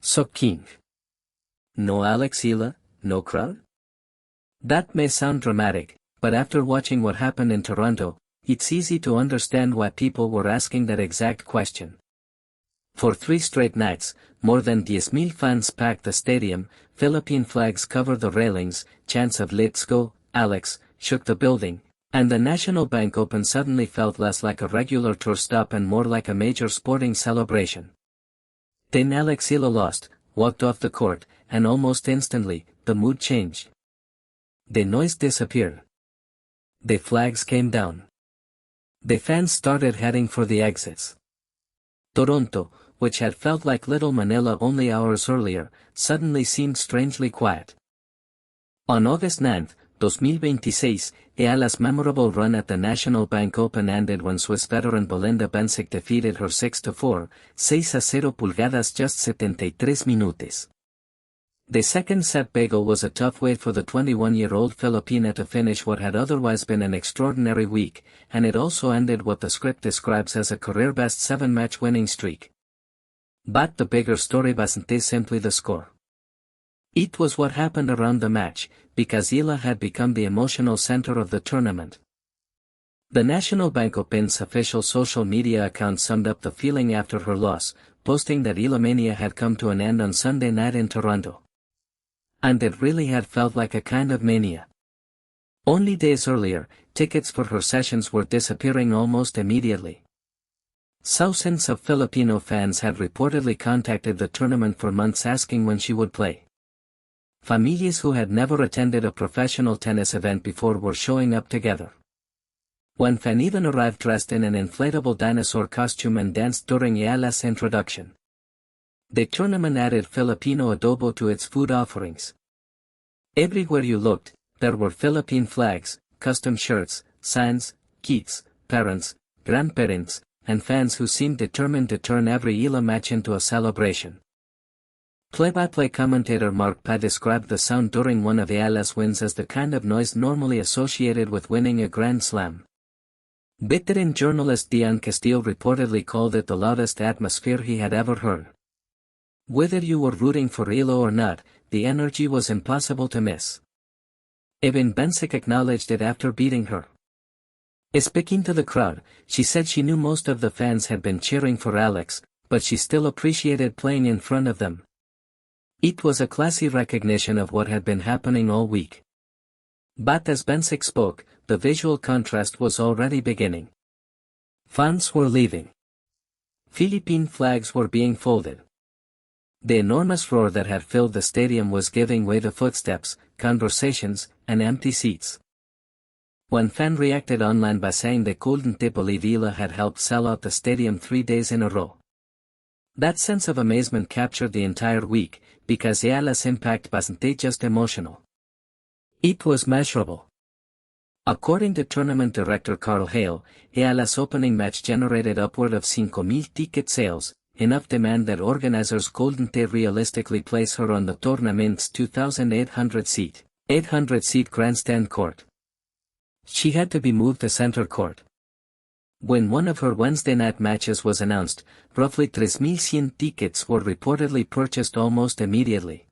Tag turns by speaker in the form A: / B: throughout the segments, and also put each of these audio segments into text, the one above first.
A: So king. No Alex Eala, no crowd? That may sound dramatic, but after watching what happened in Toronto, it's easy to understand why people were asking that exact question. For 3 straight nights, more than 10,000 fans packed the stadium, Philippine flags covered the railings, chants of "Let's go, Alex," shook the building, and the National Bank Open suddenly felt less like a regular tour stop and more like a major sporting celebration. Then Alex Eala lost, walked off the court, and almost instantly, the mood changed. The noise disappeared. The flags came down. The fans started heading for the exits. Toronto, which had felt like Little Manila only hours earlier, suddenly seemed strangely quiet. On August 9, 2026, Eala's memorable run at the National Bank Open ended when Swiss veteran Belinda Bencic defeated her 6-4, 6-0 pulgadas just 73 minutos. The second set bagel was a tough way for the 21-year-old Filipina to finish what had otherwise been an extraordinary week, and it also ended what the script describes as a career-best 7-match winning streak. But the bigger story wasn't simply the score. It was what happened around the match, because Eala had become the emotional center of the tournament. The National Bank Open's official social media account summed up the feeling after her loss, posting that Eala mania had come to an end on Sunday night in Toronto. And it really had felt like a kind of mania. Only days earlier, tickets for her sessions were disappearing almost immediately. Thousands of Filipino fans had reportedly contacted the tournament for months asking when she would play. Families who had never attended a professional tennis event before were showing up together. One fan even arrived dressed in an inflatable dinosaur costume and danced during Eala's introduction. The tournament added Filipino adobo to its food offerings. Everywhere you looked, there were Philippine flags, custom shirts, signs, kits, parents, grandparents, and fans who seemed determined to turn every Eala match into a celebration. Play-by-play commentator Mark Pa described the sound during one of Eala's wins as the kind of noise normally associated with winning a Grand Slam. Veteran journalist Dion Castillo reportedly called it the loudest atmosphere he had ever heard. Whether you were rooting for Eala or not, the energy was impossible to miss. Even Bencic acknowledged it after beating her. Speaking to the crowd, she said she knew most of the fans had been cheering for Alex, but she still appreciated playing in front of them. It was a classy recognition of what had been happening all week. But as Bencic spoke, the visual contrast was already beginning. Fans were leaving. Philippine flags were being folded. The enormous roar that had filled the stadium was giving way to footsteps, conversations, and empty seats. One fan reacted online by saying they couldn't believe Eala had helped sell out the stadium 3 days in a row. That sense of amazement captured the entire week, because Eala's impact wasn't just emotional. It was measurable. According to tournament director Carl Hale, Eala's opening match generated upward of 5,000 ticket sales, enough demand that organizers couldn't realistically place her on the tournament's 2,800-seat grandstand court. She had to be moved to center court. When one of her Wednesday night matches was announced, roughly 3,100 tickets were reportedly purchased almost immediately.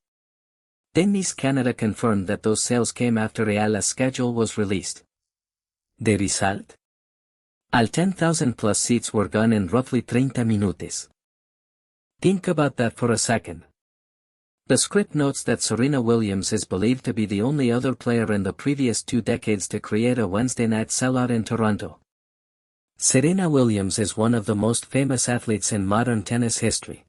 A: Tennis Canada confirmed that those sales came after Eala's schedule was released. The result? All 10,000 plus seats were gone in roughly 30 minutos. Think about that for a second. The script notes that Serena Williams is believed to be the only other player in the previous 2 decades to create a Wednesday night sellout in Toronto. Serena Williams is one of the most famous athletes in modern tennis history.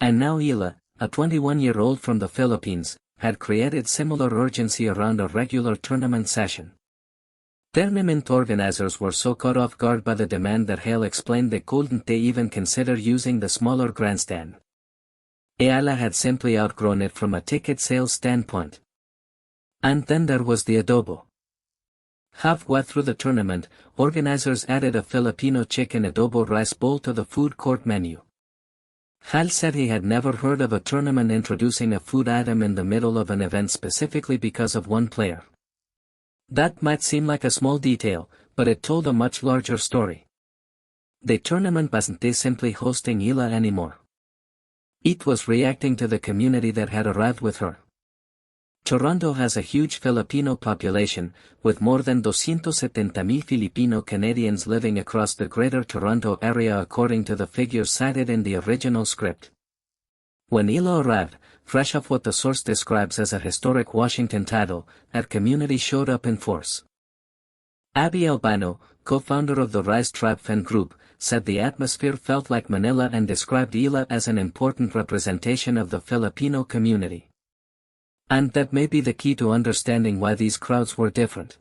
A: And now Eala, a 21-year-old from the Philippines, had created similar urgency around a regular tournament session. Tournament organizers were so caught off guard by the demand that Hale explained they couldn't even consider using the smaller grandstand. Eala had simply outgrown it from a ticket sales standpoint. And then there was the adobo. Halfway through the tournament, organizers added a Filipino chicken adobo rice bowl to the food court menu. Hal said he had never heard of a tournament introducing a food item in the middle of an event specifically because of one player. That might seem like a small detail, but it told a much larger story. The tournament wasn't simply hosting Eala anymore. It was reacting to the community that had arrived with her. Toronto has a huge Filipino population, with more than 270,000 Filipino Canadians living across the Greater Toronto Area according to the figures cited in the original script. When Eala arrived, fresh off what the source describes as a historic Washington title, that community showed up in force. Abby Albano, co-founder of the Rise Tribe fan group, said the atmosphere felt like Manila and described Eala as an important representation of the Filipino community. And that may be the key to understanding why these crowds were different.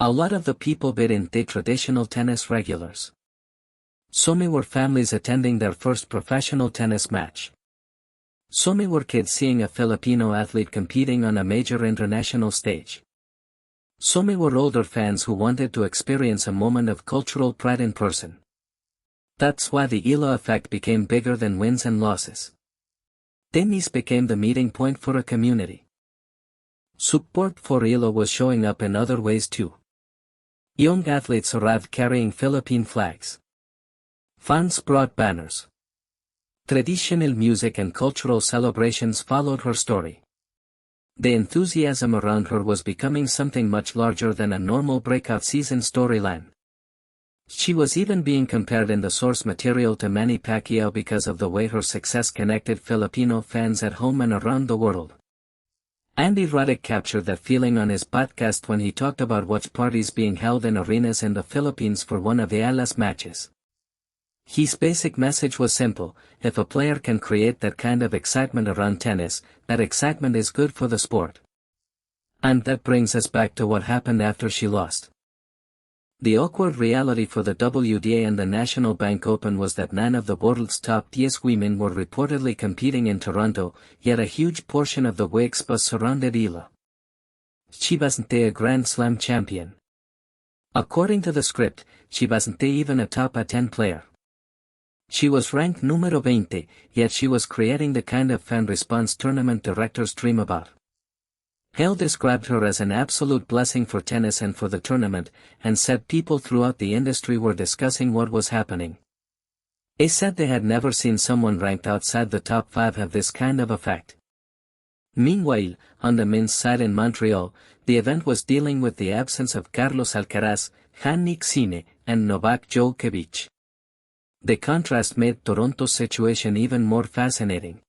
A: A lot of the people weren't the traditional tennis regulars. Some were families attending their first professional tennis match. Some were kids seeing a Filipino athlete competing on a major international stage. Some were older fans who wanted to experience a moment of cultural pride in person. That's why the Eala effect became bigger than wins and losses. Tennis became the meeting point for a community. Support for Eala was showing up in other ways too. Young athletes arrived carrying Philippine flags. Fans brought banners. Traditional music and cultural celebrations followed her story. The enthusiasm around her was becoming something much larger than a normal breakout season storyline. She was even being compared in the source material to Manny Pacquiao because of the way her success connected Filipino fans at home and around the world. Andy Roddick captured that feeling on his podcast when he talked about watch parties being held in arenas in the Philippines for one of Eala's matches. His basic message was simple: if a player can create that kind of excitement around tennis, that excitement is good for the sport. And that brings us back to what happened after she lost. The awkward reality for the WTA and the National Bank Open was that none of the world's top 10 women were reportedly competing in Toronto, yet a huge portion of the Wakes buzz surrounded Eala. She wasn't a Grand Slam champion. According to the script, she wasn't even a top 10 player. She was ranked numero 20, yet she was creating the kind of fan response tournament directors dream about. Hale described her as an absolute blessing for tennis and for the tournament, and said people throughout the industry were discussing what was happening. He said they had never seen someone ranked outside the top 5 have this kind of effect. Meanwhile, on the men's side in Montreal, the event was dealing with the absence of Carlos Alcaraz, Jannik Sinner, and Novak Djokovic. The contrast made Toronto's situation even more fascinating.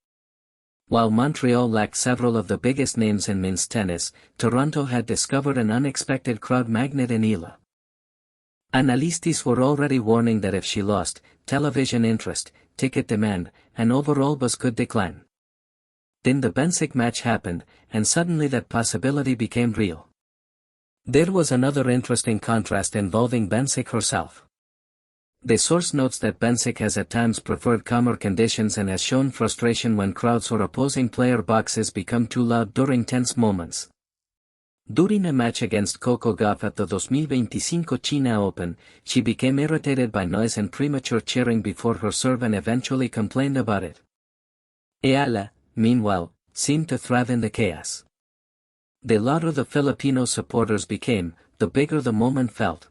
A: While Montreal lacked several of the biggest names in men's tennis, Toronto had discovered an unexpected crowd magnet in Eala. Analistas were already warning that if she lost, television interest, ticket demand, and overall buzz could decline. Then the Bensic match happened, and suddenly that possibility became real. There was another interesting contrast involving Bensic herself. The source notes that Bensic has at times preferred calmer conditions and has shown frustration when crowds or opposing player boxes become too loud during tense moments. During a match against Coco Gauff at the 2025 China Open, she became irritated by noise and premature cheering before her serve and eventually complained about it. Eala, meanwhile, seemed to thrive in the chaos. The louder the Filipino supporters became, the bigger the moment felt.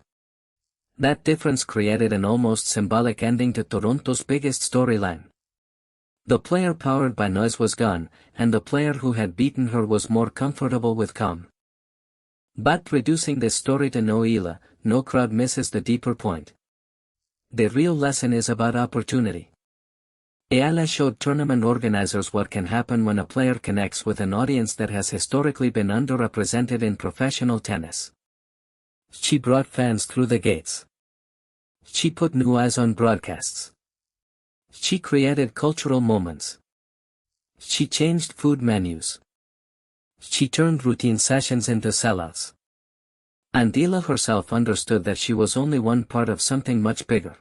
A: That difference created an almost symbolic ending to Toronto's biggest storyline. The player powered by noise was gone, and the player who had beaten her was more comfortable with calm. But reducing this story to no Eala, no crowd misses the deeper point. The real lesson is about opportunity. Eala showed tournament organizers what can happen when a player connects with an audience that has historically been underrepresented in professional tennis. She brought fans through the gates. She put new eyes on broadcasts. She created cultural moments. She changed food menus. She turned routine sessions into sellouts. And Eala herself understood that she was only one part of something much bigger.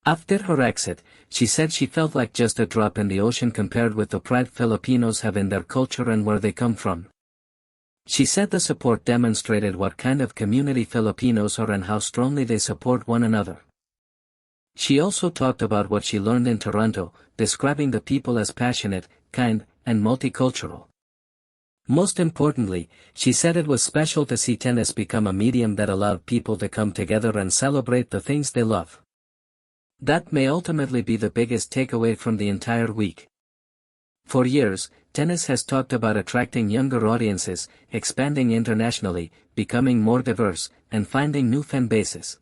A: After her exit, she said she felt like just a drop in the ocean compared with the pride Filipinos have in their culture and where they come from. She said the support demonstrated what kind of community Filipinos are and how strongly they support one another. She also talked about what she learned in Toronto, describing the people as passionate, kind, and multicultural. Most importantly, she said it was special to see tennis become a medium that allowed people to come together and celebrate the things they love. That may ultimately be the biggest takeaway from the entire week. For years, tennis has talked about attracting younger audiences, expanding internationally, becoming more diverse, and finding new fan bases.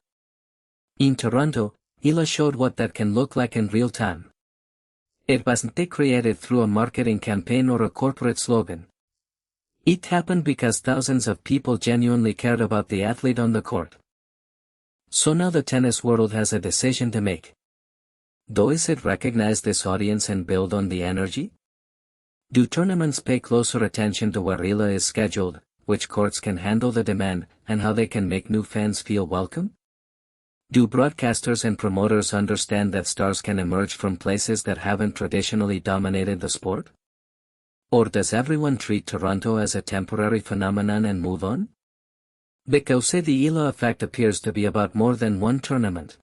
A: In Toronto, Eala showed what that can look like in real time. It wasn't created through a marketing campaign or a corporate slogan. It happened because thousands of people genuinely cared about the athlete on the court. So now the tennis world has a decision to make. Does it recognize this audience and build on the energy? Do tournaments pay closer attention to where Eala is scheduled, which courts can handle the demand, and how they can make new fans feel welcome? Do broadcasters and promoters understand that stars can emerge from places that haven't traditionally dominated the sport? Or does everyone treat Toronto as a temporary phenomenon and move on? Because the Eala effect appears to be about more than one tournament.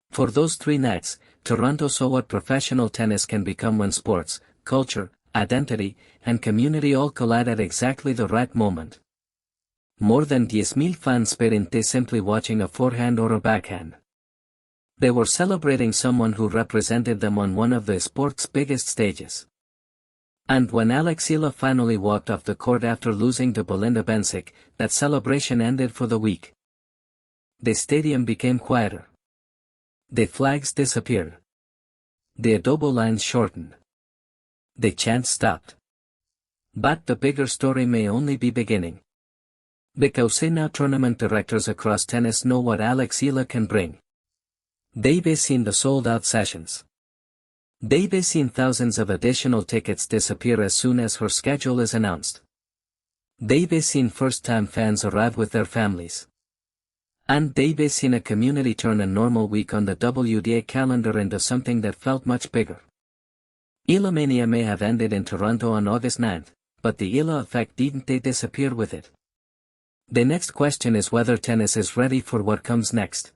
A: For those 3 nights, Toronto saw what professional tennis can become when sports, culture, identity, and community all collide at exactly the right moment. More than 10,000 fans weren't simply watching a forehand or a backhand. They were celebrating someone who represented them on one of the sport's biggest stages. And when Eala finally walked off the court after losing to Belinda Bencic, that celebration ended for the week. The stadium became quieter. The flags disappeared. The adobo lines shortened. The chant stopped. But the bigger story may only be beginning. Because now tournament directors across tennis know what Eala can bring. They've seen the sold-out sessions. They've seen thousands of additional tickets disappear as soon as her schedule is announced. They've seen first-time fans arrive with their families. And they've seen a community turn a normal week on the WDA calendar into something that felt much bigger. Eala Mania may have ended in Toronto on August 9th, but the Eala effect didn't disappear with it. The next question is whether tennis is ready for what comes next.